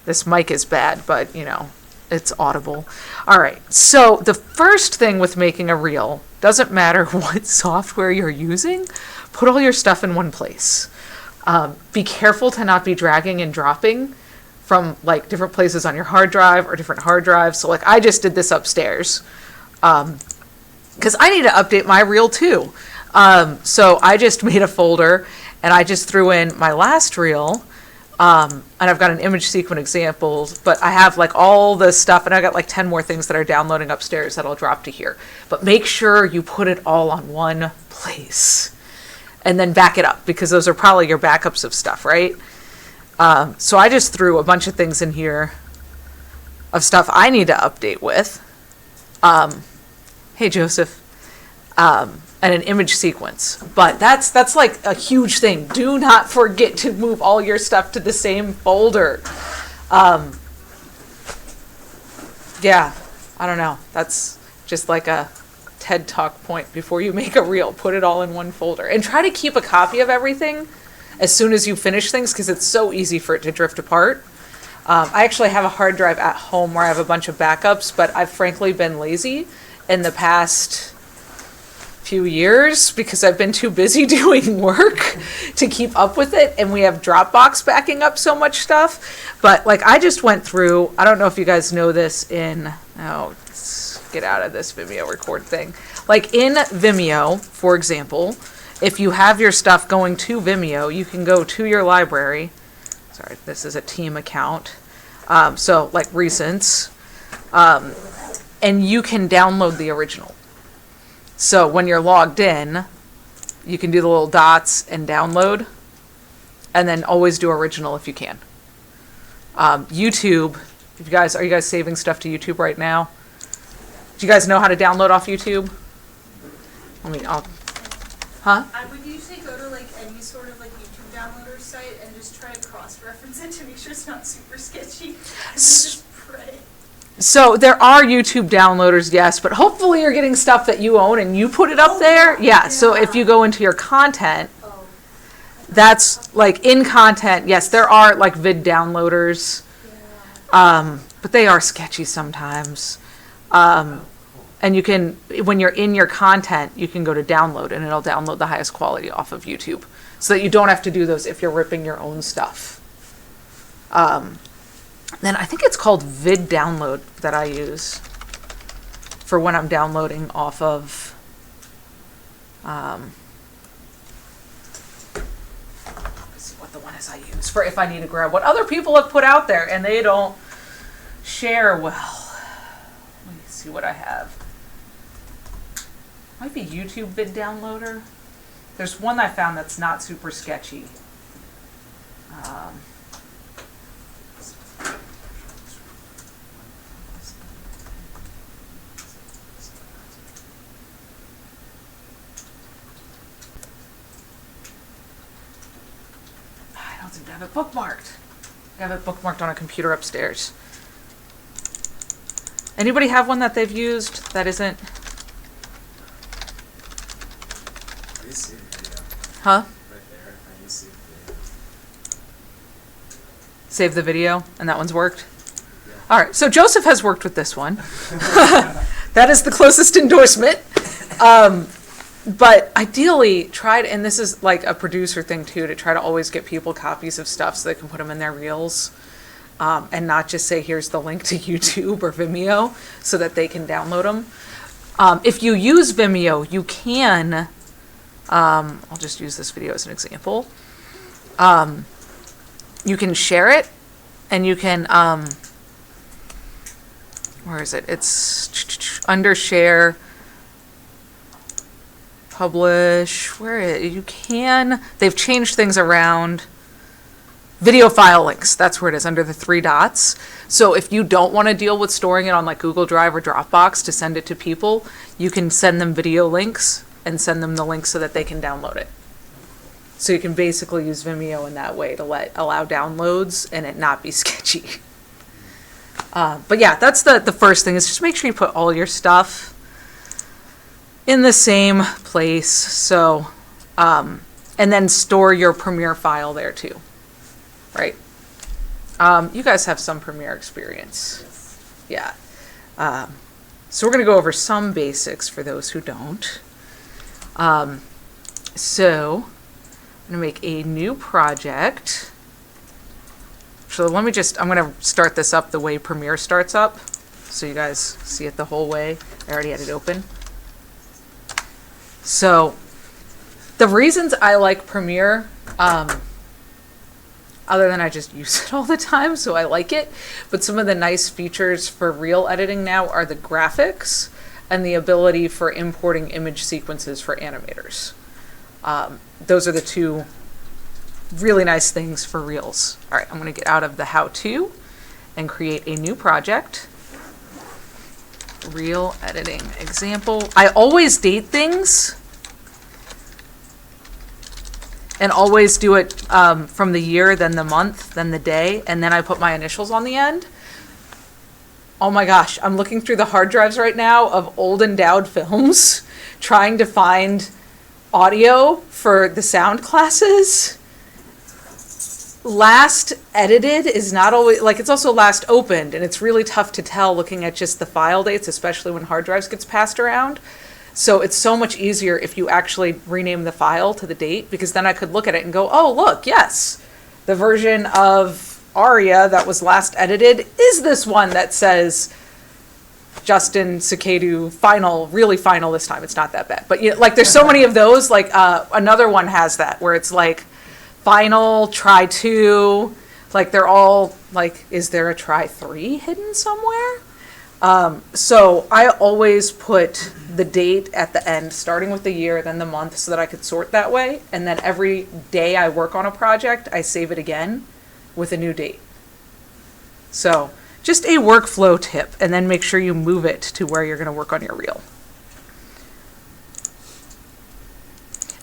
This mic is bad, but you know, it's audible. All right. So the first thing with making a reel, doesn't matter what software you're using, put all your stuff in one place. Be careful to not be dragging and dropping from like different places on your hard drive or different hard drives. So like I just did this upstairs because I need to update my reel too. So I just made a folder and I just threw in my last reel. And I've got an image sequence examples, but I have like all the stuff and I got like 10 more things that are downloading upstairs that I'll drop to here. But make sure you put it all on one place and then back it up because those are probably your backups of stuff, right? So I just threw a bunch of things in here of stuff I need to update with. Hey, Joseph. And an image sequence. But that's like a huge thing. Do not forget to move all your stuff to the same folder. Yeah, I don't know. That's just like a TED Talk point before you make a reel. Put it all in one folder. And try to keep a copy of everything as soon as you finish things because it's so easy for it to drift apart. I actually have a hard drive at home where I have a bunch of backups, but I've frankly been lazy in the past few years because I've been too busy doing work to keep up with it, and we have Dropbox backing up so much stuff. But like I just went through, I don't know if you guys know this let's get out of this Vimeo record thing. Like in Vimeo, for example, if you have your stuff going to Vimeo, you can go to your library. Sorry, this is a team account. So like recents, and you can download the original. So when you're logged in, you can do the little dots and download, and then always do original if you can. YouTube, are you guys saving stuff to YouTube right now? Do you guys know how to download off YouTube? I would usually go to like any sort of like YouTube downloader site and just try to cross-reference it to make sure it's not super sketchy, and then just pray. So there are YouTube downloaders, yes, but hopefully you're getting stuff that you own and you put it up there. Yeah, so if you go into your content, that's like in content, yes, there are like vid downloaders, but they are sketchy sometimes. And you can, when you're in your content, you can go to download and it'll download the highest quality off of YouTube so that you don't have to do those if you're ripping your own stuff. Then I think it's called Vid Download that I use for when I'm downloading off of let's see what the one is I use for if I need to grab what other people have put out there and they don't share well. Let me see what I have. Might be YouTube Vid Downloader. There's one I found that's not super sketchy. I have it bookmarked. I have it bookmarked on a computer upstairs. Anybody have one that they've used that isn't? I used to see the video. Huh? Right there. I used to see the video. Save the video, and that one's worked? Yeah. All right, so Joseph has worked with this one. That is the closest endorsement. But ideally, and this is like a producer thing too, to try to always get people copies of stuff so they can put them in their reels, and not just say, here's the link to YouTube or Vimeo so that they can download them. If you use Vimeo, you can, I'll just use this video as an example. You can share it, and you can, where is it? It's under share, publish, they've changed things around. Video file links, that's where it is, under the 3 dots. So if you don't want to deal with storing it on like Google Drive or Dropbox to send it to people, you can send them video links and send them the link so that they can download it. So you can basically use Vimeo in that way to allow downloads and it not be sketchy. But yeah, that's the first thing, is just make sure you put all your stuff in the same place. So, and then store your Premiere file there too, right? You guys have some Premiere experience. Yes. Yeah. So we're going to go over some basics for those who don't. So I'm going to make a new project. So I'm going to start this up the way Premiere starts up, so you guys see it the whole way. I already had it open. So the reasons I like Premiere, other than I just use it all the time, so I like it, but some of the nice features for reel editing now are the graphics and the ability for importing image sequences for animators. Those are the two really nice things for reels. All right, I'm going to get out of the how-to and create a new project. Reel editing example. I always date things and always do it from the year, then the month, then the day, and then I put my initials on the end. Oh my gosh, I'm looking through the hard drives right now of old endowed films, trying to find audio for the sound classes. Last edited is not always, like, it's also last opened, and it's really tough to tell looking at just the file dates, especially when hard drives gets passed around. So it's so much easier if you actually rename the file to the date, because then I could look at it and go, oh, look, yes, the version of Aria that was last edited is this one that says Justin Sakadu final, really final this time. It's not that bad. But like, there's so many of those, like another one has that where it's like final, try 2, like they're all like, is there a try 3 hidden somewhere? So I always put the date at the end, starting with the year, then the month, so that I could sort that way. And then every day I work on a project, I save it again with a new date. So just a workflow tip, and then make sure you move it to where you're going to work on your reel.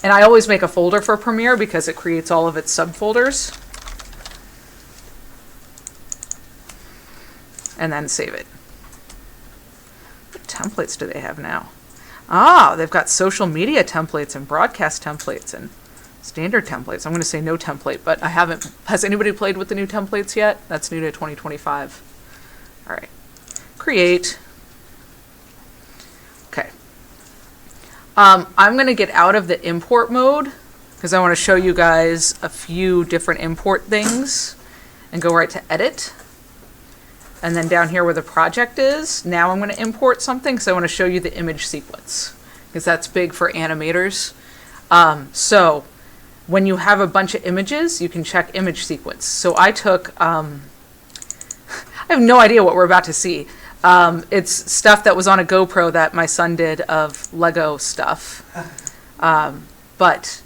And I always make a folder for Premiere because it creates all of its subfolders. And then save it. What templates do they have now? Ah, they've got social media templates and broadcast templates and standard templates. I'm going to say no template, but I haven't. Has anybody played with the new templates yet? That's new to 2025. All right. Create. Okay. I'm going to get out of the import mode because I want to show you guys a few different import things and go right to edit. And then down here where the project is, now I'm going to import something because I want to show you the image sequence because that's big for animators. So when you have a bunch of images, you can check image sequence. So I took, I have no idea what we're about to see. It's stuff that was on a GoPro that my son did of Lego stuff. But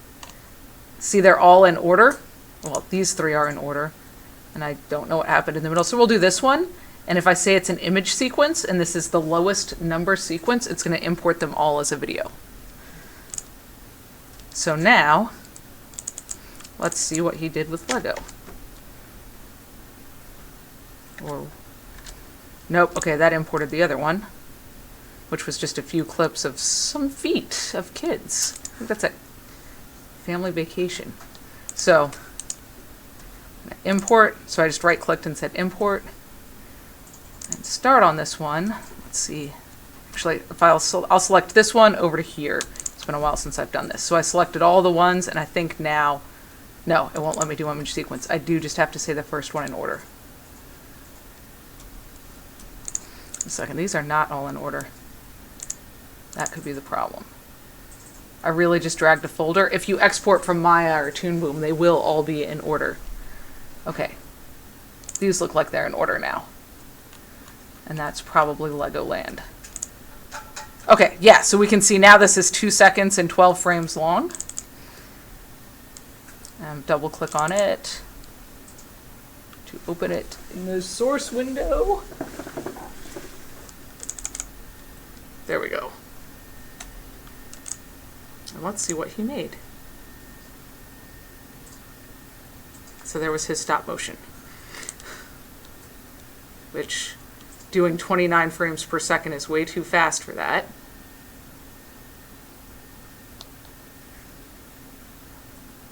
see, they're all in order. Well, these 3 are in order. And I don't know what happened in the middle. So we'll do this one. And if I say it's an image sequence, and this is the lowest number sequence, it's going to import them all as a video. So now, let's see what he did with Lego. Or, nope, okay, that imported the other one, which was just a few clips of some feet of kids. I think that's a family vacation. So, import, so I just right-clicked and said import. And start on this one. Let's see. Actually, if I'll select this one over to here. It's been a while since I've done this. So I selected all the ones, and I think now, no, it won't let me do image sequence. I do just have to say the first one in order. A second, these are not all in order. That could be the problem. I really just dragged a folder. If you export from Maya or Toon Boom, they will all be in order. Okay. These look like they're in order now. And that's probably Legoland. Okay, yeah, so we can see now this is 2 seconds and 12 frames long. Double click on it to open it in the source window. There we go. And let's see what he made. So there was his stop motion, which doing 29 frames per second is way too fast for that.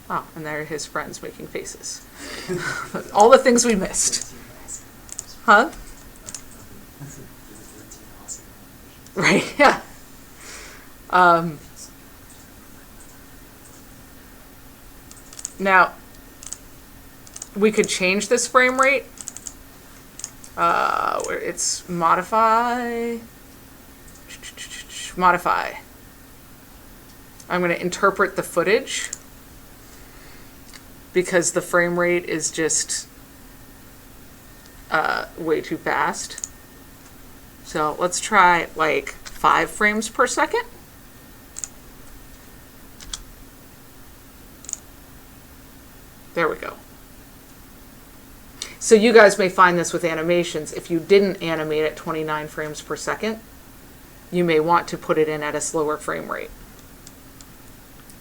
Oh, and there are his friends making faces. All the things we missed. Huh? Right, yeah. Now, we could change this frame rate. Where it's modify. Modify. I'm going to interpret the footage because the frame rate is just way too fast. So let's try like 5 frames per second. There we go. So you guys may find this with animations. If you didn't animate at 29 frames per second, you may want to put it in at a slower frame rate.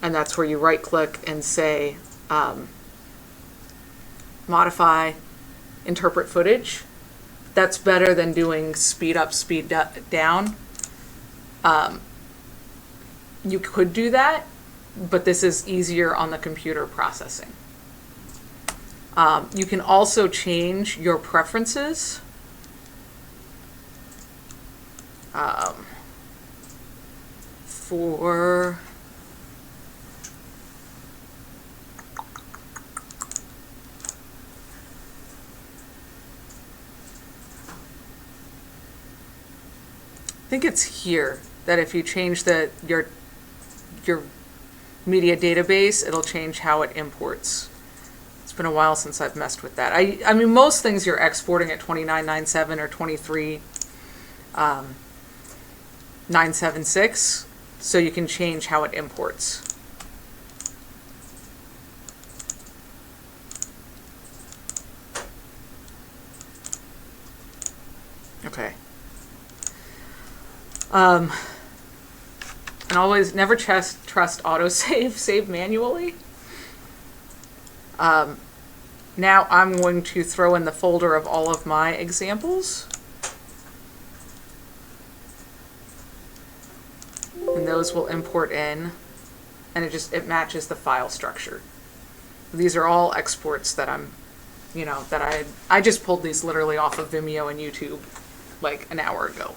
And that's where you right click and say, modify, interpret footage. That's better than doing speed up, speed down. You could do that, but this is easier on the computer processing. You can also change your preferences. For I think it's here that if you change your media database, it'll change how it imports. It's been a while since I've messed with that. I mean, most things you're exporting at 2997 or 23976, so you can change how it imports. Okay. And always never trust autosave, save manually. Now I'm going to throw in the folder of all of my examples. And those will import in, and it matches the file structure. These are all exports that I just pulled these literally off of Vimeo and YouTube like an hour ago.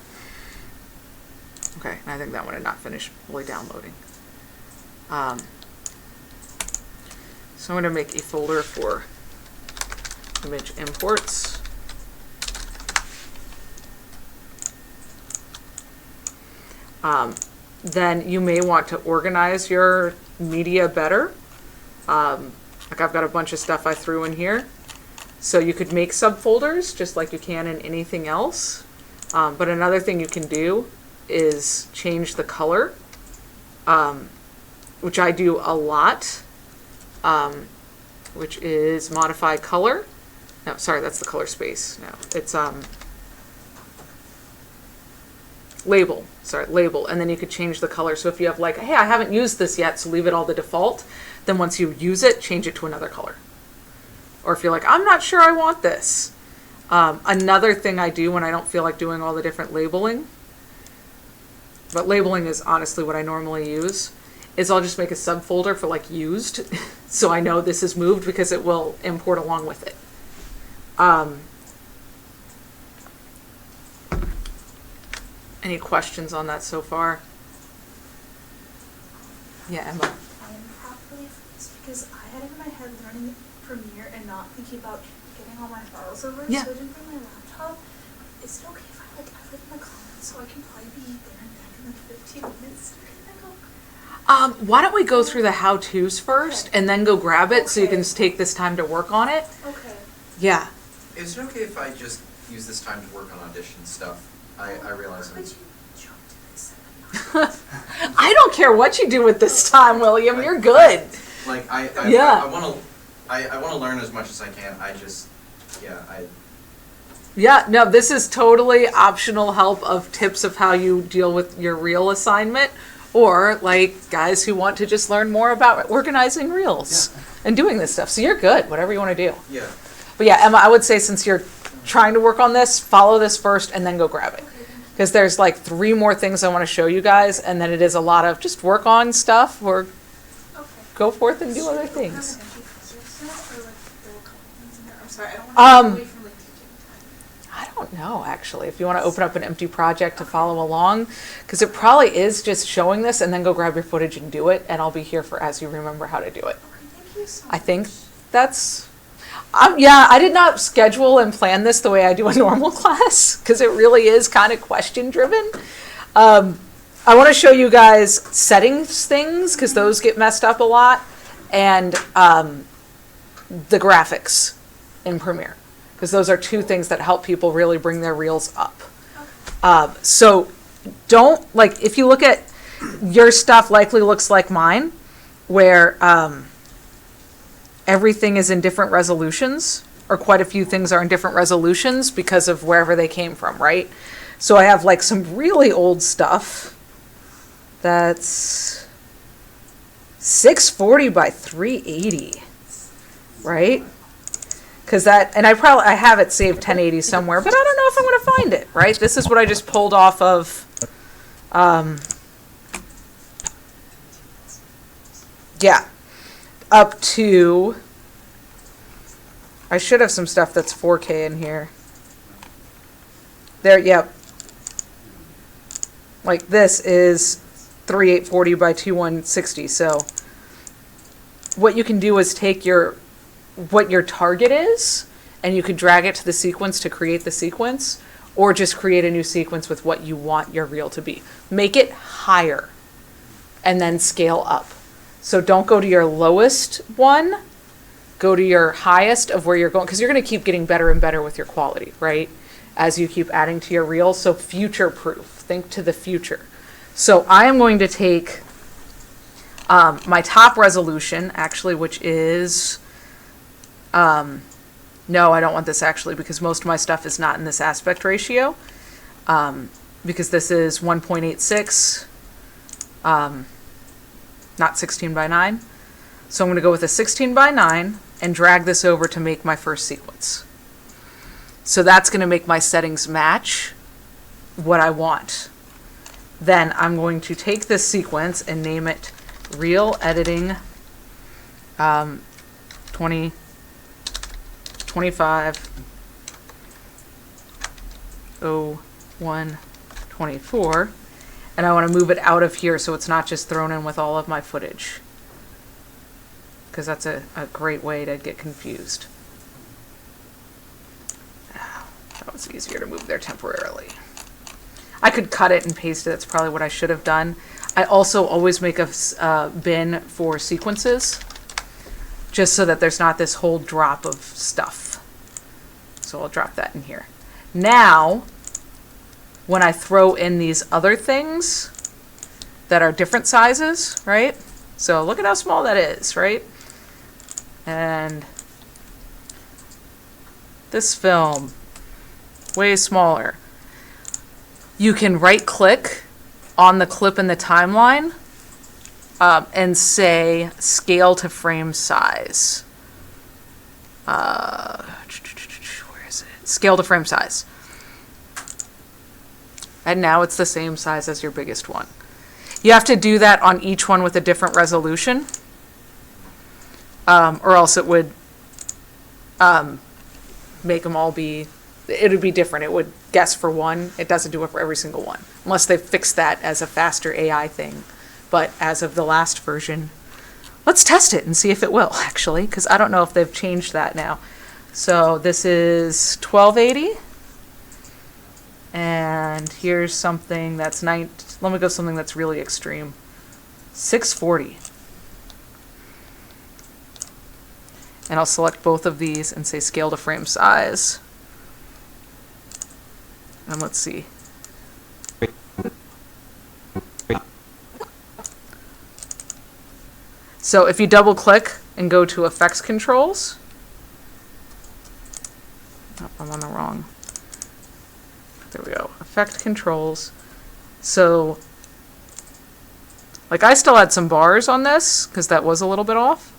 Okay, and I think that one had not finished fully downloading. So I'm going to make a folder for image imports. Then you may want to organize your media better. Like I've got a bunch of stuff I threw in here. So you could make subfolders just like you can in anything else. But another thing you can do is change the color, which I do a lot, which is modify color. No, sorry, that's the color space. No, it's label. Sorry, label. And then you could change the color. So if you have like, hey, I haven't used this yet, so leave it all the default. Then once you use it, change it to another color. Or if you're like, I'm not sure I want this. Another thing I do when I don't feel like doing all the different labeling, but labeling is honestly what I normally use, is I'll just make a subfolder for like used, so I know this is moved because it will import along with it. Any questions on that so far? Yeah, Emma. I am properly focused because I had it in my head learning Premiere and not thinking about getting all my files over. Yeah. So I didn't bring my laptop. Is it okay if I like add it in the comments so I can probably be there and back in like 15 minutes? Why don't we go through the how-tos first and then go grab it so you can just take this time to work on it? Okay. Yeah. Is it okay if I just use this time to work on audition stuff? I realize Could I'm... you jump to this? I don't care what you do with this time, William. You're good. Like, Yeah. I want to learn as much as I can. Yeah, no, this is totally optional help of tips of how you deal with your reel assignment, or like guys who want to just learn more about organizing reels and doing this stuff. So you're good, whatever you want to do. Yeah. But yeah, Emma, I would say since you're trying to work on this, follow this first and then go grab it. Because there's like 3 more things I want to show you guys, and then it is a lot of just work on stuff or go forth and do other Have an things. empty folder set, or like there were a couple things in there? I'm sorry, I don't want to take away from like teaching time. I don't know, actually, if you want to open up an empty project to follow along, because it probably is just showing this and then go grab your footage and do it, and I'll be here for as you remember how to do it. Okay, thank you so much. I think that's, yeah, I did not schedule and plan this the way I do a normal class, because it really is kind of question driven. I want to show you guys settings things, because those get messed up a lot, and the graphics in Premiere, because those are two things that help people really bring their reels up. So don't, like, if you look at your stuff likely looks like mine, where everything is in different resolutions, or quite a few things are in different resolutions because of wherever they came from, right? So I have like some really old stuff that's 640 by 380, right? Because that, and I have it saved 1080 somewhere, but I don't know if I'm going to find it, right? This is what I just pulled off of, yeah, up to, I should have some stuff that's 4K in here. There, yep. Like this is 3840 by 2160. So what you can do is take what your target is, and you can drag it to the sequence to create the sequence, or just create a new sequence with what you want your reel to be. Make it higher and then scale up. So don't go to your lowest one, go to your highest of where you're going, because you're going to keep getting better and better with your quality, right? As you keep adding to your reel. So future proof, think to the future. So I am going to take my top resolution, actually, which is, no, I don't want this actually, because most of my stuff is not in this aspect ratio, because this is 1.86, not 16 by 9. So I'm going to go with a 16 by 9 and drag this over to make my first sequence. So that's going to make my settings match what I want. Then I'm going to take this sequence and name it Reel Editing 2025 01 24, and I want to move it out of here so it's not just thrown in with all of my footage, because that's a great way to get confused. That was easier to move there temporarily. I could cut it and paste it. That's probably what I should have done. I also always make a bin for sequences, just so that there's not this whole drop of stuff. So I'll drop that in here. Now, when I throw in these other things that are different sizes, right? So look at how small that is, right? And this film, way smaller. You can right click on the clip in the timeline and say scale to frame size. Where is it? Scale to frame size. And now it's the same size as your biggest one. You have to do that on each one with a different resolution, or else it would make them all be, it would be different. It would guess for one. It doesn't do it for every single one, unless they fix that as a faster AI thing. But as of the last version, let's test it and see if it will, actually, because I don't know if they've changed that now. So this is 1280. And here's something that's let me go something that's really extreme. 640. And I'll select both of these and say scale to frame size. And let's see. So if you double click and go to effects controls, oh, I'm on the wrong. There we go. Effect controls. So, like, I still had some bars on this because that was a little bit off.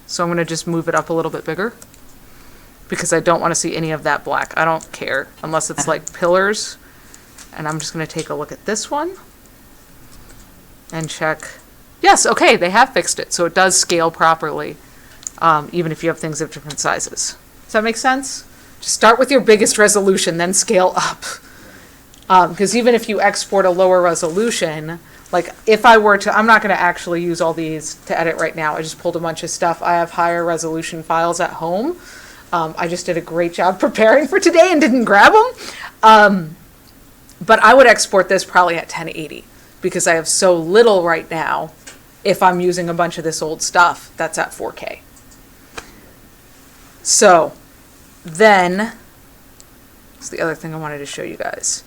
So I'm going to just move it up a little bit bigger because I don't want to see any of that black. I don't care unless it's like pillars. And I'm just going to take a look at this one and check Yes, okay, they have fixed it, so it does scale properly, even if you have things of different sizes. Does that make sense? Just start with your biggest resolution, then scale up. Because even if you export a lower resolution, like if I were to, I'm not going to actually use all these to edit right now. I just pulled a bunch of stuff. I have higher resolution files at home. I just did a great job preparing for today and didn't grab them. But I would export this probably at 1080 because I have so little right now. If I'm using a bunch of this old stuff, that's at 4K. So then, that's the other thing I wanted to show you guys.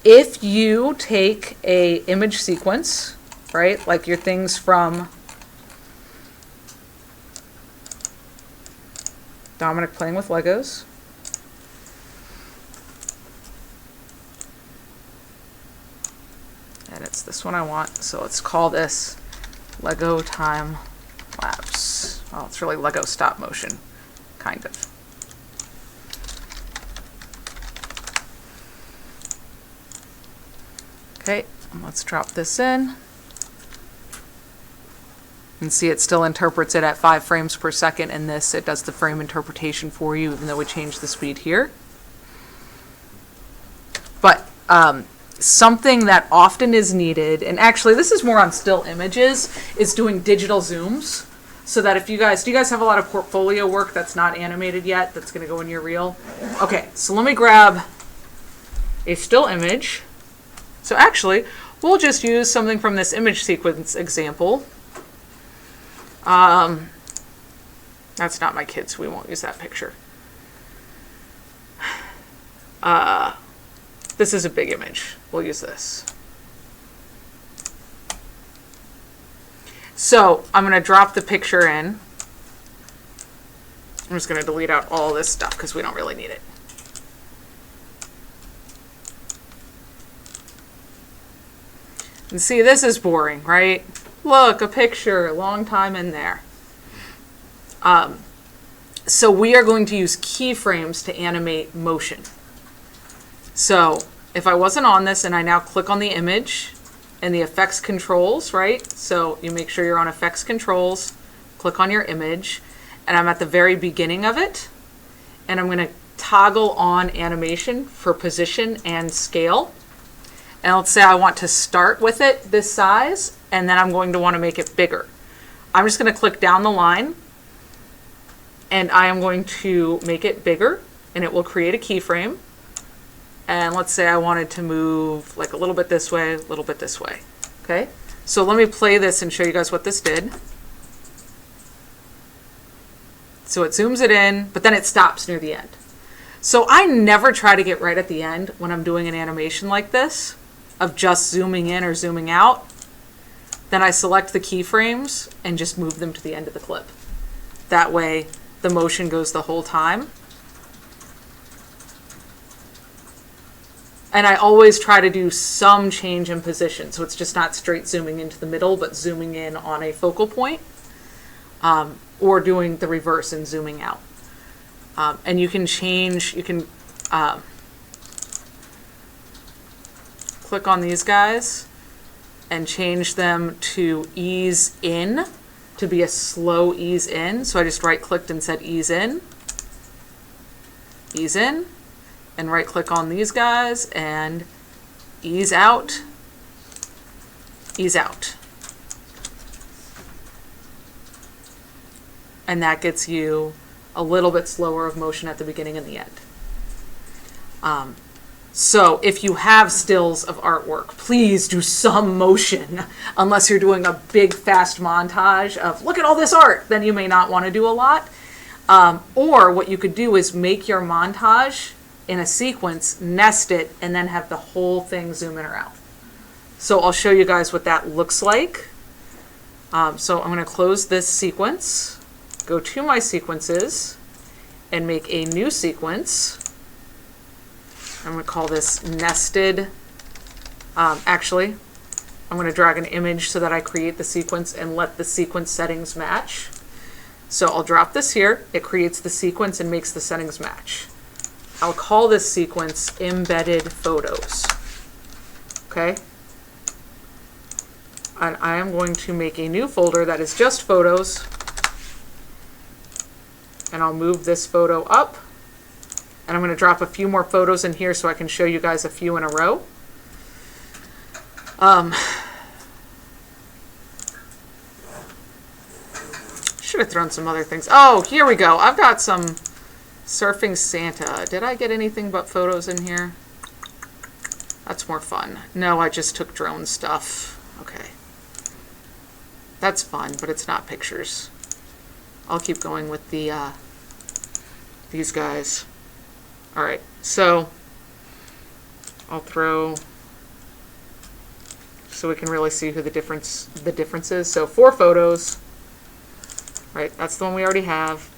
If you take a image sequence, right, like your things from Dominic Playing with Legos, and it's this one I want, so let's call this Lego Time Lapse. Well, it's really Lego Stop Motion, kind of. Okay, let's drop this in. And see, it still interprets it at 5 frames per second. In this, it does the frame interpretation for you, even though we changed the speed here. But something that often is needed, and actually this is more on still images, is doing digital zooms. So that if you guys, do you guys have a lot of portfolio work that's not animated yet, that's going to go in your reel? Okay, so let me grab a still image. So actually, we'll just use something from this image sequence example. That's not my kid, so we won't use that picture. This is a big image. We'll use this. So I'm going to drop the picture in. I'm just going to delete out all this stuff because we don't really need it. And see, this is boring, right? Look, a picture, long time in there. So we are going to use keyframes to animate motion. So if I wasn't on this and I now click on the image and the effects controls, right? So you make sure you're on effects controls, click on your image, and I'm at the very beginning of it. And I'm going to toggle on animation for position and scale. And let's say I want to start with it this size, and then I'm going to want to make it bigger. I'm just going to click down the line, and I am going to make it bigger, and it will create a keyframe. And let's say I wanted to move like a little bit this way, a little bit this way. Okay, so let me play this and show you guys what this did. So it zooms it in, but then it stops near the end. So I never try to get right at the end when I'm doing an animation like this, of just zooming in or zooming out. Then I select the keyframes and just move them to the end of the clip. That way the motion goes the whole time. And I always try to do some change in position, so it's just not straight zooming into the middle, but zooming in on a focal point, or doing the reverse and zooming out. And you can change, you can click on these guys and change them to ease in, to be a slow ease in. So I just right clicked and said ease in, and right click on these guys and ease out, ease out. And that gets you a little bit slower of motion at the beginning and the end. So if you have stills of artwork, please do some motion. Unless you're doing a big fast montage of look at all this art, then you may not want to do a lot. Or what you could do is make your montage in a sequence, nest it, and then have the whole thing zoom in or out. So I'll show you guys what that looks like. So I'm going to close this sequence, go to my sequences, and make a new sequence. I'm going to call this nested. Actually, I'm going to drag an image so that I create the sequence and let the sequence settings match. So I'll drop this here. It creates the sequence and makes the settings match. I'll call this sequence embedded photos. Okay? And I am going to make a new folder that is just photos. And I'll move this photo up. And I'm going to drop a few more photos in here so I can show you guys a few in a row. Should have thrown some other things. Oh, here we go. I've got some Surfing Santa. Did I get anything but photos in here? That's more fun. No, I just took drone stuff. Okay. That's fun, but it's not pictures. I'll keep going with the these guys. All right, so I'll throw so we can really see who the difference is. So 4 photos. Right, that's the one we already have.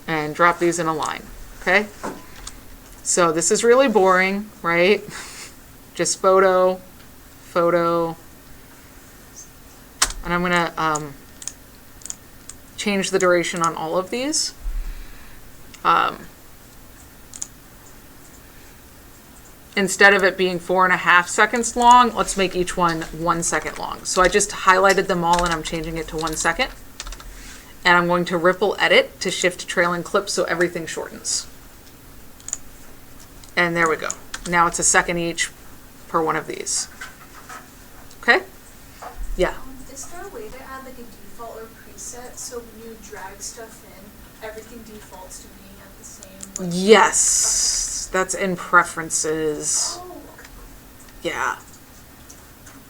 And drop these in a line, okay? So this is really boring, right? Just photo, photo. And I'm gonna change the duration on all of these. Instead of it being 4.5 seconds long, let's make each one 1 second long. So I just highlighted them all and I'm changing it to 1 second. And I'm going to ripple edit to shift trailing clips so everything shortens. And there we go. Now it's 1 second each per one of these. Okay? Yeah. Is there a way to add like a default or preset so when you drag stuff in, everything defaults to being at the same? Like, Yes. That's in preferences. oh, okay. Yeah.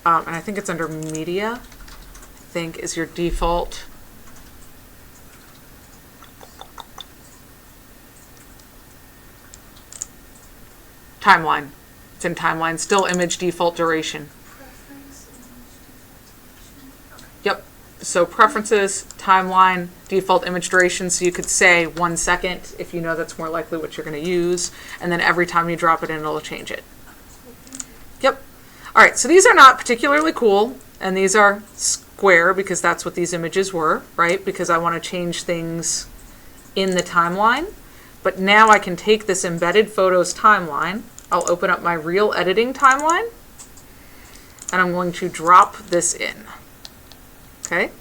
And I think it's under media, I think is your default. Timeline. It's in timeline. Still image default duration. Preference, image default. Yep. So preferences, timeline, default image duration. So you could say 1 second if you know that's more likely what you're going to use. And then every time you drop it in, it'll change it. Yep. All right. So these are not particularly cool. And these are square because that's what these images were, right? Because I want to change things in the timeline. But now I can take this embedded photos timeline. I'll open up my real editing timeline. And I'm going to drop this in. Okay.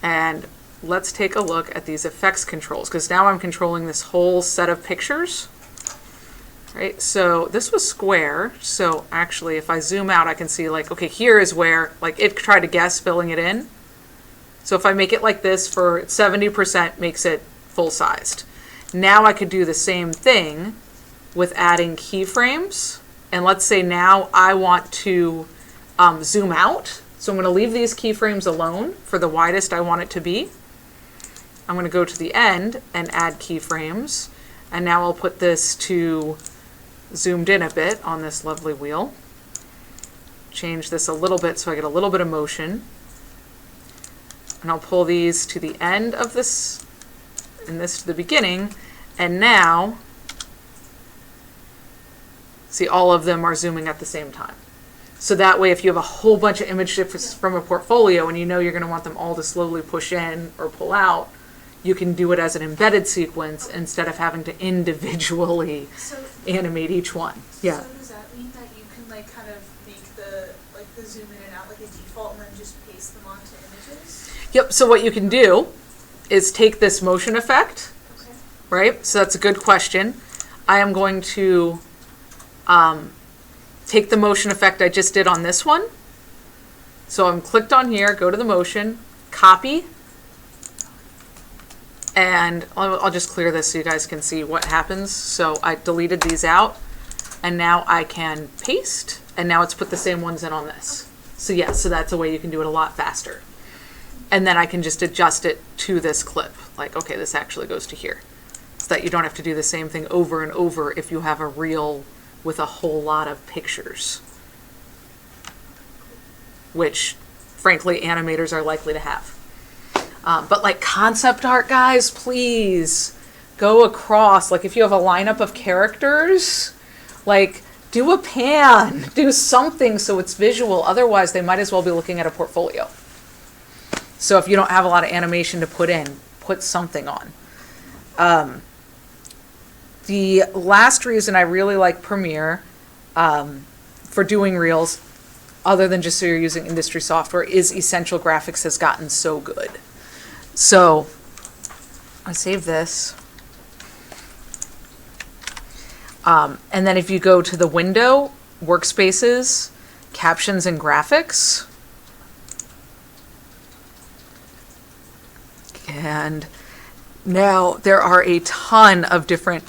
And let's take a look at these effects controls because now I'm controlling this whole set of pictures. Right, so this was square. So actually, if I zoom out, I can see like, okay, here is where like it tried to guess filling it in. So if I make it like this for 70% makes it full sized. Now I could do the same thing with adding keyframes. And let's say now I want to zoom out. So I'm going to leave these keyframes alone for the widest I want it to be. I'm going to go to the end and add keyframes. And now I'll put this to zoomed in a bit on this lovely wheel. Change this a little bit so I get a little bit of motion. And I'll pull these to the end of this and this to the beginning. And now, see, all of them are zooming at the same time. So that way, if you have a whole bunch of images from a portfolio and you know you're going to want them all to slowly push in or pull out, you can do it as an embedded sequence instead of having to individually animate each one. Yeah. So does that mean that you can like kind of make the zoom in and out like a default and then just paste them onto images? Yep. So what you can do is take this motion effect, Okay. right? So that's a good question. I am going to take the motion effect I just did on this one. So I'm clicked on here, go to the motion, copy, and I'll just clear this so you guys can see what happens. So I deleted these out, and now I can paste, and now it's put the same ones in on this. So yeah, so that's a way you can do it a lot faster. And then I can just adjust it to this clip. Like, okay, this actually goes to here. So that you don't have to do the same thing over and over if you have a reel with a whole lot of pictures, which frankly animators are likely to have. But like concept art, guys, please go across. Like if you have a lineup of characters, like do a pan, do something so it's visual. Otherwise, they might as well be looking at a portfolio. So if you don't have a lot of animation to put in, put something on. The last reason I really like Premiere for doing reels, other than just so you're using industry software, is Essential Graphics has gotten so good. So I save this. And then if you go to the window, workspaces, captions and graphics, and now there are a ton of different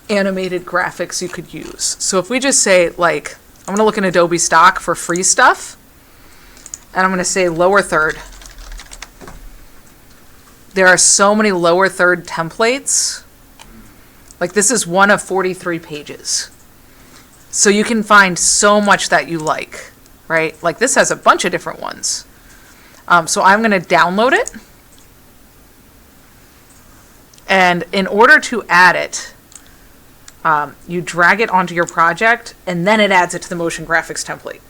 animated graphics you could use. So if we just say, like, I'm going to look in Adobe Stock for free stuff, and I'm going to say lower third. There are so many lower third templates. Like, this is one of 43 pages. So you can find so much that you like, right? Like, this has a bunch of different ones. So I'm going to download it. And in order to add it, you drag it onto your project, and then it adds it to the motion graphics template.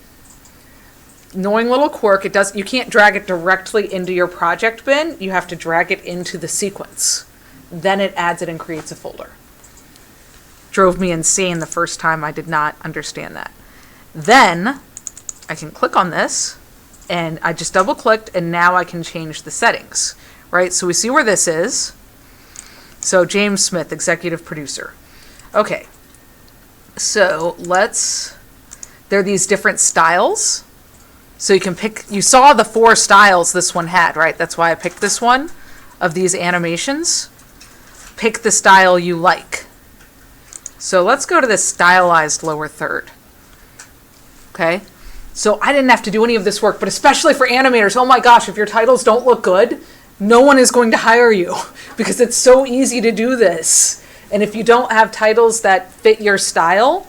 Knowing little quirk, you can't drag it directly into your project bin. You have to drag it into the sequence. Then it adds it and creates a folder. Drove me insane the first time. I did not understand that. Then I can click on this, and I just double clicked, and now I can change the settings, right? So we see where this is. So James Smith, executive producer. Okay, so there are these different styles. So you can pick, you saw the 4 styles this one had, right? That's why I picked this one of these animations. Pick the style you like. So let's go to this stylized lower third. Okay, so I didn't have to do any of this work, but especially for animators, oh my gosh, if your titles don't look good, no one is going to hire you because it's so easy to do this. And if you don't have titles that fit your style,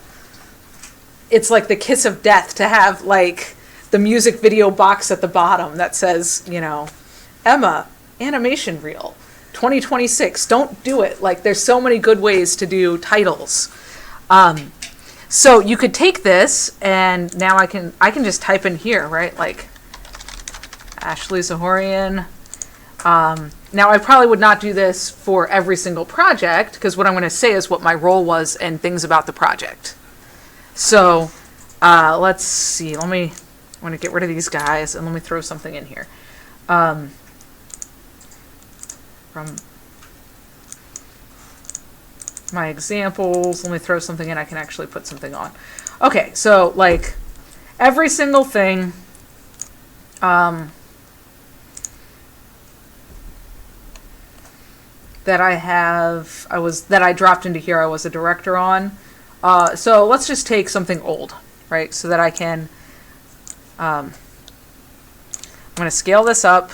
it's like the kiss of death to have like the music video box at the bottom that says, you know, Emma, animation reel, 2026. Don't do it. Like, there's so many good ways to do titles. So you could take this, and now I can just type in here, right? Like Ashley Zahorian. Now, I probably would not do this for every single project, because what I'm going to say is what my role was and things about the project. So let's see. I'm going to get rid of these guys, and let me throw something in here. From my examples, let me throw something in I can actually put something on. Okay, so like every single thing that I dropped into here, I was a director on. So let's just take something old, right? So that I can, I'm going to scale this up.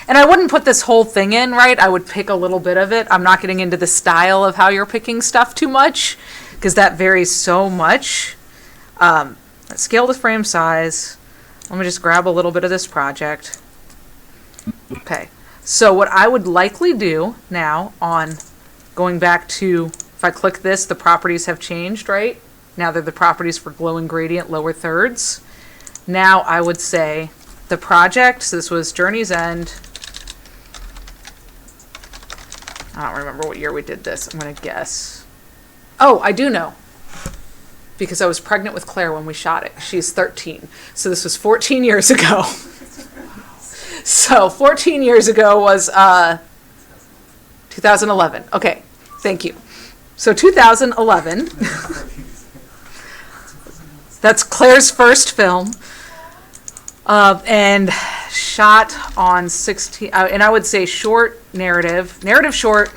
And I wouldn't put this whole thing in, right? I would pick a little bit of it. I'm not getting into the style of how you're picking stuff too much, because that varies so much. Let's scale the frame size. Let me just grab a little bit of this project. Okay. So what I would likely do now, on going back to, if I click this, the properties have changed, right? Now they're the properties for glowing gradient, lower thirds. Now I would say the project, so this was Journey's End. I don't remember what year we did this. I'm going to guess. Oh, I do know, because I was pregnant with Claire when we shot it. She's 13. So this was 14 years ago. So 14 years ago was 2011. Okay, thank you. So 2011, that's Claire's first film, and shot on 16, and I would say short narrative short,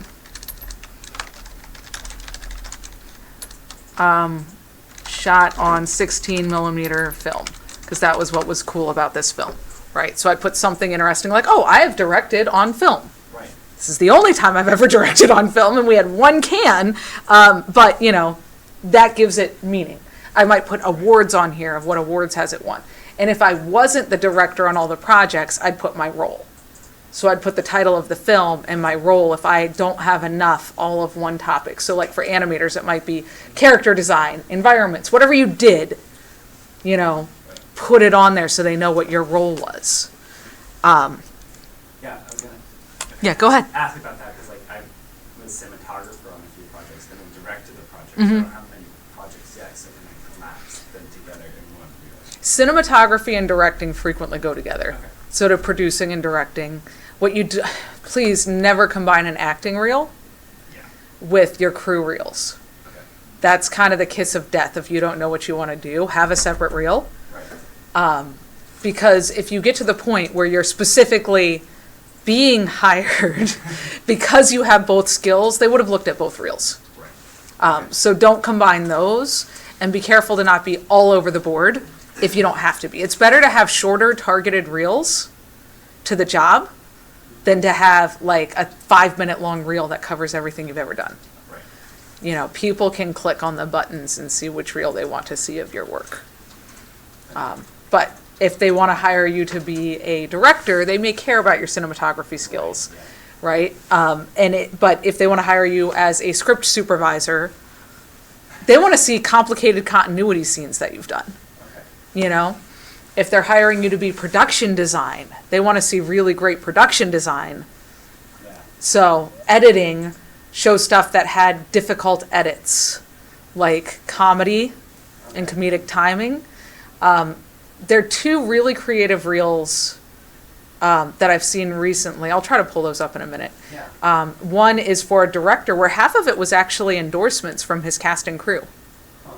shot on 16 millimeter film, because that was what was cool about this film. Right, so I put something interesting like, oh, I have directed on film. Right. This is the only time I've ever directed on film, and we had one can, but, you know, that gives it meaning. I might put awards on here of what awards has it won. And if I wasn't the director on all the projects, I'd put my role. So I'd put the title of the film and my role if I don't have enough all of one topic. So like for animators, it might be character design, environments, whatever you did, you know, put it on there so they know what your role was. Yeah, I was gonna Yeah, go ahead. ask about that because like the cinematographer on a few projects, then I directed the project. Mhm. I don't have many projects yet, so then I collapse them together in one reel. Cinematography and directing frequently go together. Okay. So to producing and directing, what you do, please never combine an acting reel Yeah. with your crew reels. Okay. That's kind of the kiss of death if you don't know what you want to do. Have a separate reel. Right. Because if you get to the point where you're specifically being hired because you have both skills, they would have looked at both reels. Right. So don't combine those, and be careful to not be all over the board if you don't have to be. It's better to have shorter targeted reels to the job than to have like a 5-minute long reel that covers everything you've ever done. Right. You know, people can click on the buttons and see which reel they want to see of your work. But if they want to hire you to be a director, they may care about your cinematography skills, Yeah. right? But if they want to hire you as a script supervisor, they want to see complicated continuity scenes that you've done, Okay. you know? If they're hiring you to be production design, they want to see really great production design. Yeah. So editing shows stuff that had difficult edits, like comedy and comedic timing. There are two really creative reels that I've seen recently. I'll try to pull those up in a minute. Yeah. One is for a director where half of it was actually endorsements from his cast and crew. Oh.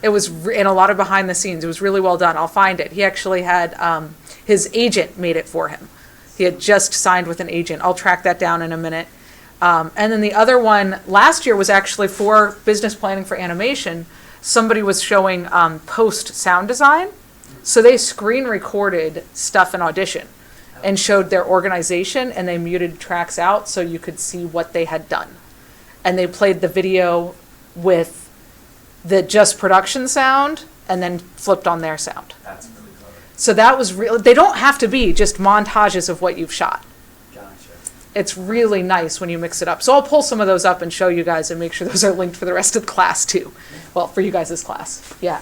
It was in a lot of behind the scenes. It was really well done. I'll find it. He actually had his agent made it for him. He had just signed with an agent. I'll track that down in a minute. And then the other one last year was actually for business planning for animation. Somebody was showing post sound design. So they screen recorded stuff in Audition and showed their organization, and they muted tracks out so you could see what they had done. And they played the video with the just production sound and then flipped on their sound. That's really clever. So that was real. They don't have to be just montages of what you've shot. Gotcha. It's really nice when you mix it up. So I'll pull some of those up and show you guys and make sure those are linked for the rest of the class too. Well, for you guys' class. Yeah.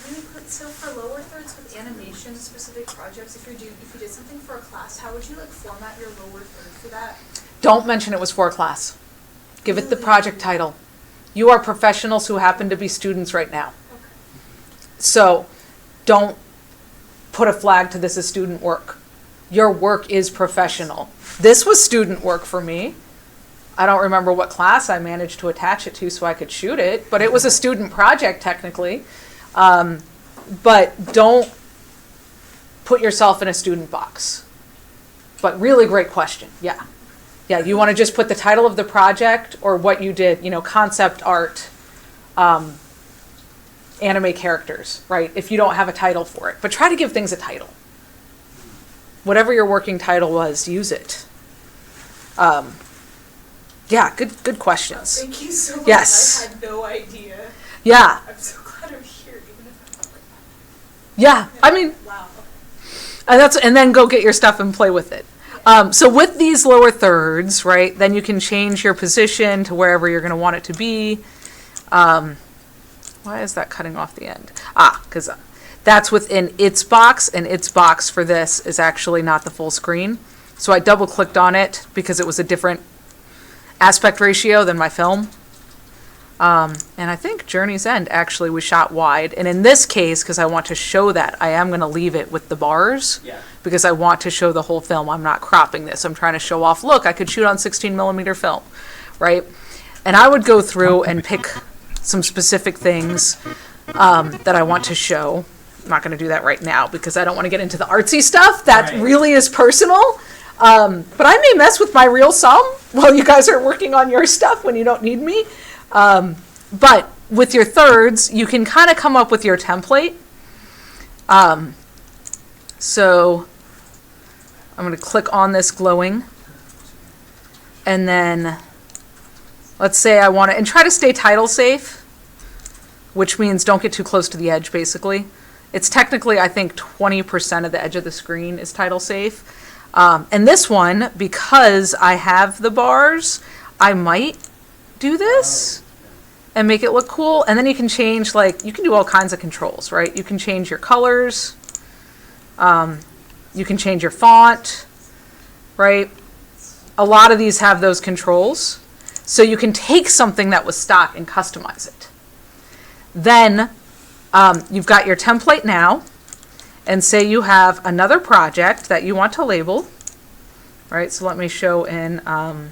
Really quick, so for lower thirds with animation specific projects, if you did something for a class, how would you like format your lower third for that? Don't mention it was for a class. Give it the project title. You are professionals who happen to be students right now. Okay. So don't put a flag to this as student work. Your work is professional. This was student work for me. I don't remember what class I managed to attach it to so I could shoot it, but it was a student project technically. But don't put yourself in a student box. But really great question, yeah. Yeah, you want to just put the title of the project or what you did, concept art, anime characters, right? If you don't have a title for it. But try to give things a title. Whatever your working title was, use it. Yeah, good questions. Thank you so much. Yes. I had no idea. Yeah, I'm so glad I'm here, even if I'm not like that. yeah. I mean, Wow. and then go get your stuff and play with it. So with these lower thirds, right, then you can change your position to wherever you're going to want it to be. Why is that cutting off the end? Because that's within its box, and its box for this is actually not the full screen. So I double clicked on it because it was a different aspect ratio than my film. And I think Journey's End actually was shot wide. And in this case, because I want to show that, I am going to leave it with the bars. Yeah. Because I want to show the whole film. I'm not cropping this. I'm trying to show off, look, I could shoot on 16 millimeter film, right? And I would go through and pick some specific things that I want to show. I'm not going to do that right now because I don't want to get into the artsy stuff. That Right. really is personal. But I may mess with my reel some while you guys are working on your stuff when you don't need me. But with your thirds, you can kind of come up with your template. So I'm going to click on this glowing. And then let's say I want to, and try to stay title safe, which means don't get too close to the edge, basically. It's technically, I think, 20% of the edge of the screen is title safe. And this one, because I have the bars, I might do this and make it look cool. And then you can change, you can do all kinds of controls, right? You can change your colors. You can change your font, right? A lot of these have those controls. So you can take something that was stock and customize it. Then you've got your template now, and say you have another project that you want to label, right? So let me show in, I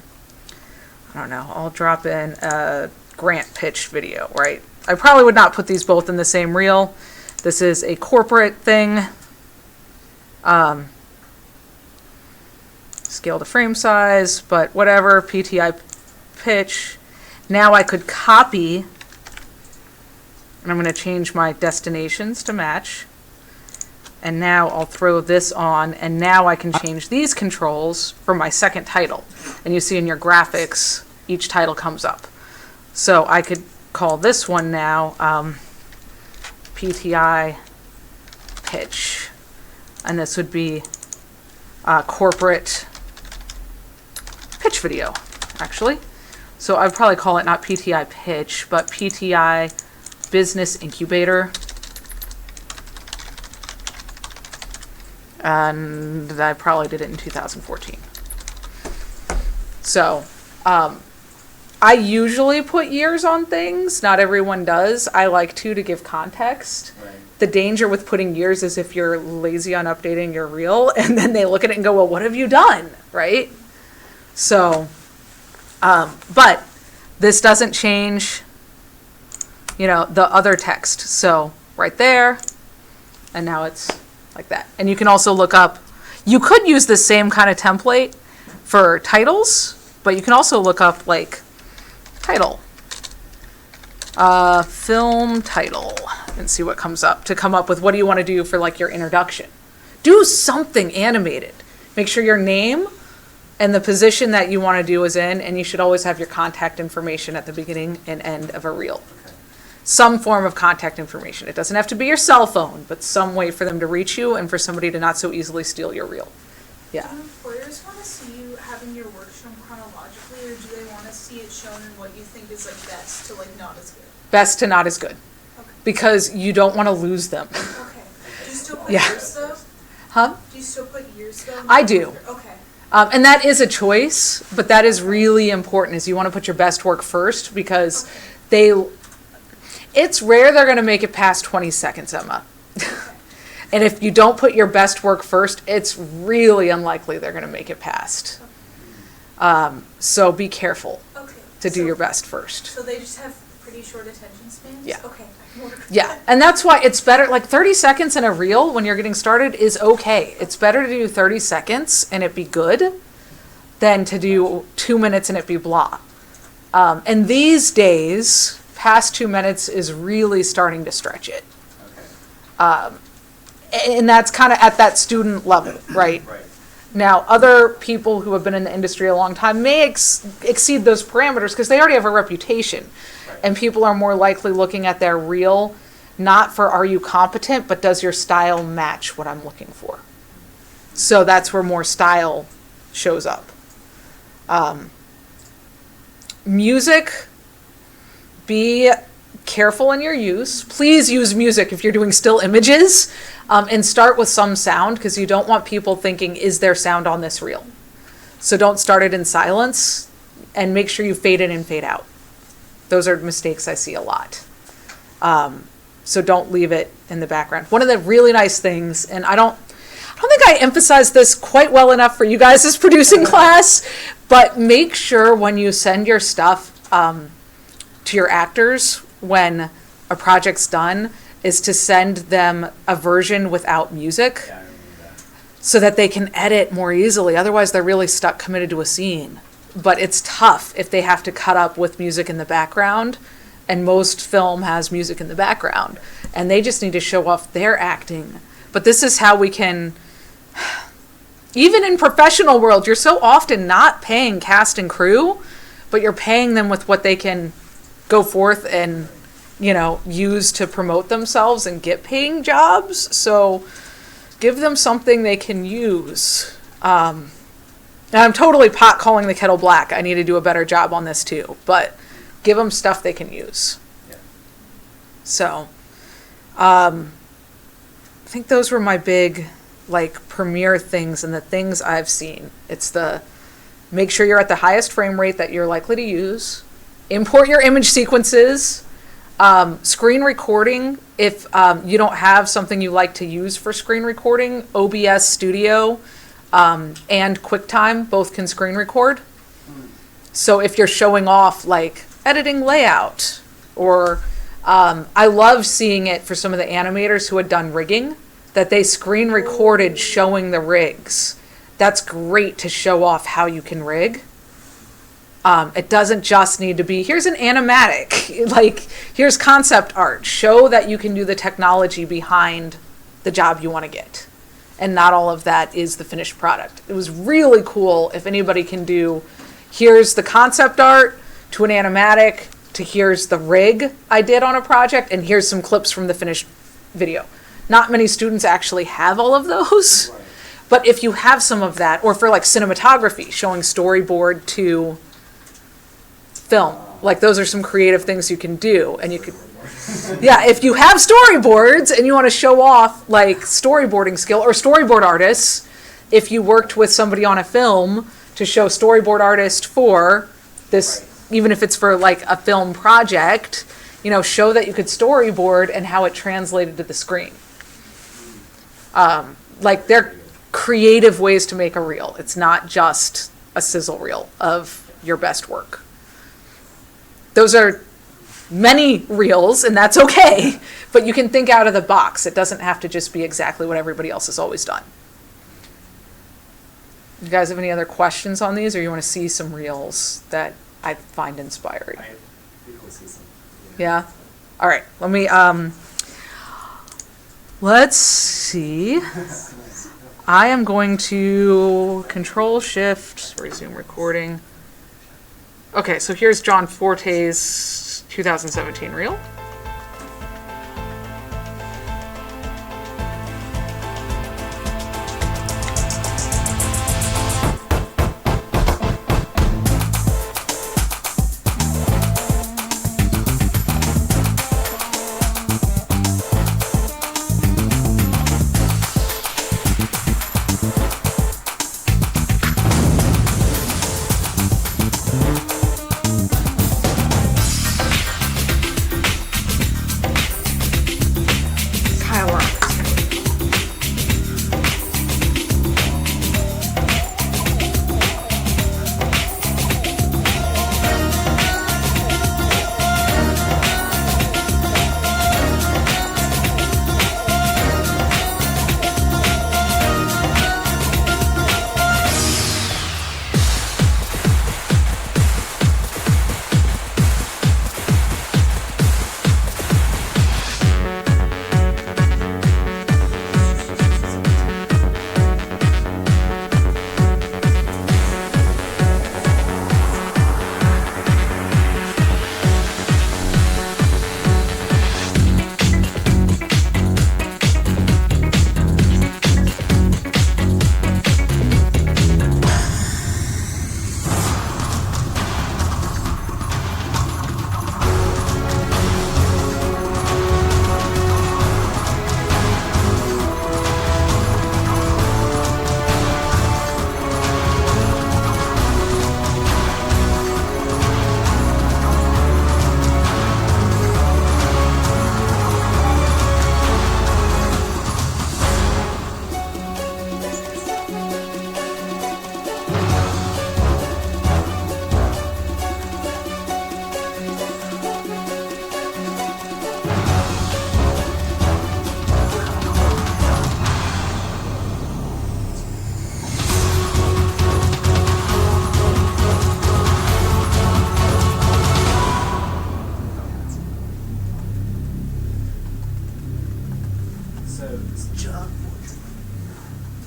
don't know, I'll drop in a grant pitch video, right? I probably would not put these both in the same reel. This is a corporate thing. Scale to frame size, but whatever, PTI pitch. Now I could copy, and I'm going to change my destinations to match. And now I'll throw this on, and now I can change these controls for my second title. And you see in your graphics, each title comes up. So I could call this one now PTI pitch. And this would be corporate pitch video, actually. So I'd probably call it not PTI pitch, but PTI business incubator. And I probably did it in 2014. So I usually put years on things. Not everyone does. I like to give context. Right. The danger with putting years is if you're lazy on updating your reel, and then they look at it and go, well, what have you done, right? So, but this doesn't change, you know, the other text. So right there, and now it's like that. And you can also look up, you could use the same kind of template for titles, but you can also look up like title, film title, and see what comes up to come up with what do you want to do for like your introduction. Do something animated. Make sure your name and the position that you want to do is in, and you should always have your contact information at the beginning and end of a reel. Some form of contact information. It doesn't have to be your cell phone, but some way for them to reach you and for somebody to not so easily steal your reel. Yeah. Do employers want to see you having your work shown chronologically, or do they want to see it shown in what you think is like best to like not as good? Best to not as good. Okay. Because you don't want to lose them. Okay. Do you still put Yeah. years though? Huh? Do you still put years though? I do. Okay. And that is a choice, but that is really important, is you want to put your best work first, because it's rare they're going to make it past 20 seconds, Emma. And if you don't put your best work first, it's really unlikely they're going to make it past. So be careful Okay. to do your best first. So they just have pretty short attention spans? Yeah. Okay. I can work with Yeah, that. and that's why it's better, like 30 seconds in a reel when you're getting started is okay. It's better to do 30 seconds and it be good than to do 2 minutes and it be blah. And these days, past 2 minutes is really starting to stretch it. Okay. And that's kind of at that student level, right? Right. Now, other people who have been in the industry a long time may exceed those parameters because they already have a reputation. Right. And people are more likely looking at their reel, not for are you competent, but does your style match what I'm looking for? So that's where more style shows up. Music, be careful in your use. Please use music if you're doing still images, and start with some sound, because you don't want people thinking, is there sound on this reel? So don't start it in silence, and make sure you fade in and fade out. Those are mistakes I see a lot. So don't leave it in the background. One of the really nice things, and I don't think I emphasized this quite well enough for you guys as producing class, but make sure when you send your stuff to your actors when a project's done is to send them a version without music Yeah, I remember that. so that they can edit more easily. Otherwise, they're really stuck committed to a scene. But it's tough if they have to cut up with music in the background, and most film has music in the background, and they just need to show off their acting. But this is how we can, even in professional world, you're so often not paying cast and crew, but you're paying them with what they can go forth and, you know, use to promote themselves and get paying jobs. So give them something they can use. And I'm totally pot calling the kettle black. I need to do a better job on this too, but give them stuff they can use. Yeah. So, I think those were my big, like, premiere things and the things I've seen. It's the make sure you're at the highest frame rate that you're likely to use, import your image sequences, screen recording. If you don't have something you like to use for screen recording, OBS Studio and QuickTime both can screen record. So if you're showing off like editing layout, or I love seeing it for some of the animators who had done rigging, that they screen recorded showing the rigs. That's great to show off how you can rig. It doesn't just need to be, here's an animatic, like here's concept art. Show that you can do the technology behind the job you want to get. And not all of that is the finished product. It was really cool if anybody can do, here's the concept art to an animatic, to here's the rig I did on a project, and here's some clips from the finished video. Not many students actually have all of those. Right. But if you have some of that, or for like cinematography, showing storyboard to film, like those are some creative things you can do. And you could, yeah, if you have storyboards and you want to show off like storyboarding skill, or storyboard artists, if you worked with somebody on a film to show storyboard artist for this, even if it's for like a film project, you know, show that you could storyboard and how it translated to the screen. Like they're creative ways to make a reel. It's not just a sizzle reel of your best work. Those are many reels, and that's okay, but you can think out of the box. It doesn't have to just be exactly what everybody else has always done. You guys have any other questions on these, or you want to see some reels that I find inspiring? I think we'll see some. Yeah? All right, let me, let's see. I am going to Control-Shift, resume recording. Okay, so here's John Forte's 2017 reel.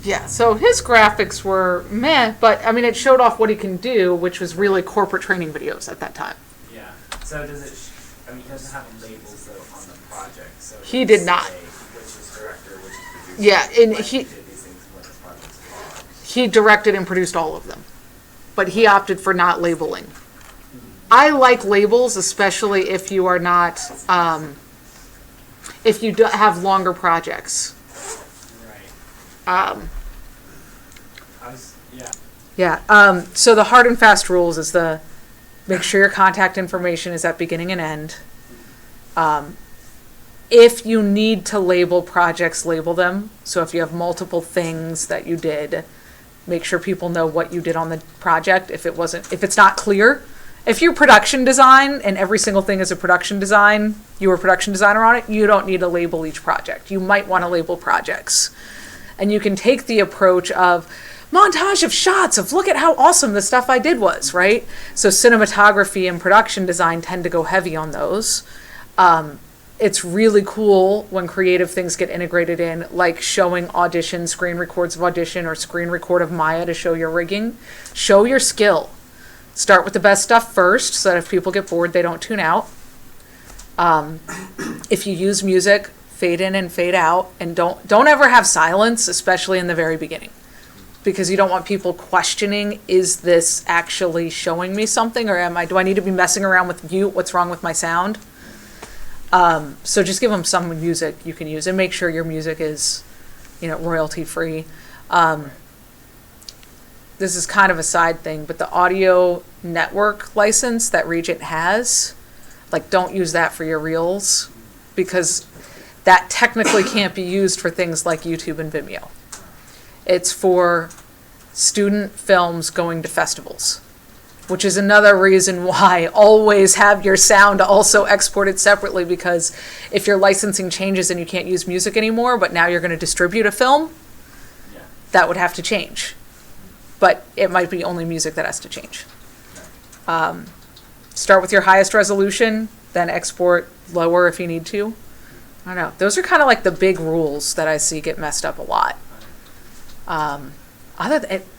Yeah, so his graphics were meh, but I mean, it showed off what he can do, which was really corporate training videos at that time. Yeah. So does it? I mean, he doesn't have labels though on the project. So it He doesn't did not. say which is director, which is producer. Yeah, and like he- did these things when his projects He directed and produced all of them, but he opted for not labeling. I like labels, especially if you are not, if you have longer projects. Right. I was, yeah. Yeah, so the hard and fast rules is make sure your contact information is at beginning and end. If you need to label projects, label them. So if you have multiple things that you did, make sure people know what you did on the project if it's not clear. If you production design and every single thing is a production design, you were a production designer on it, you don't need to label each project. You might want to label projects. And you can take the approach of montage of shots of look at how awesome the stuff I did was, right? So cinematography and production design tend to go heavy on those. It's really cool when creative things get integrated in, like showing audition, screen records of audition, or screen record of Maya to show your rigging. Show your skill. Start with the best stuff first, so that if people get bored, they don't tune out. If you use music, fade in and fade out, and don't ever have silence, especially in the very beginning, because you don't want people questioning, is this actually showing me something, or do I need to be messing around with mute? What's wrong with my sound? So just give them some music you can use, and make sure your music is, royalty free. This is kind of a side thing, but the audio network license that Regent has, don't use that for your reels, because that technically can't be used for things like YouTube and Vimeo. It's for student films going to festivals, which is another reason why always have your sound also exported separately, because if your licensing changes and you can't use music anymore, but now you're going to distribute a film, that would have to change. But it might be only music that has to change. Start with your highest resolution, then export lower if you need to. I don't know. Those are kind of like the big rules that I see get messed up a lot.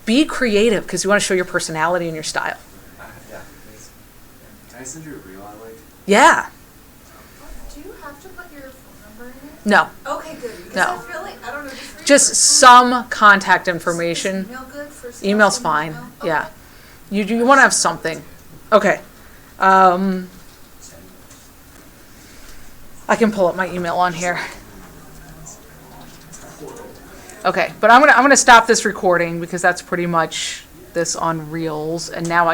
Be creative, because you want to show your personality and your style. Yeah. Can I send you a reel I like? Yeah. Do you have to put your phone number in it? No. Okay, good. Because No. I feel like, I don't know, Just for some contact Is information. email good for stuff? Email's fine. Email? Yeah. You want to have something. Okay. I can pull up my email on here. Okay, but I'm gonna stop this recording, because that's pretty much this on Reels, and now I can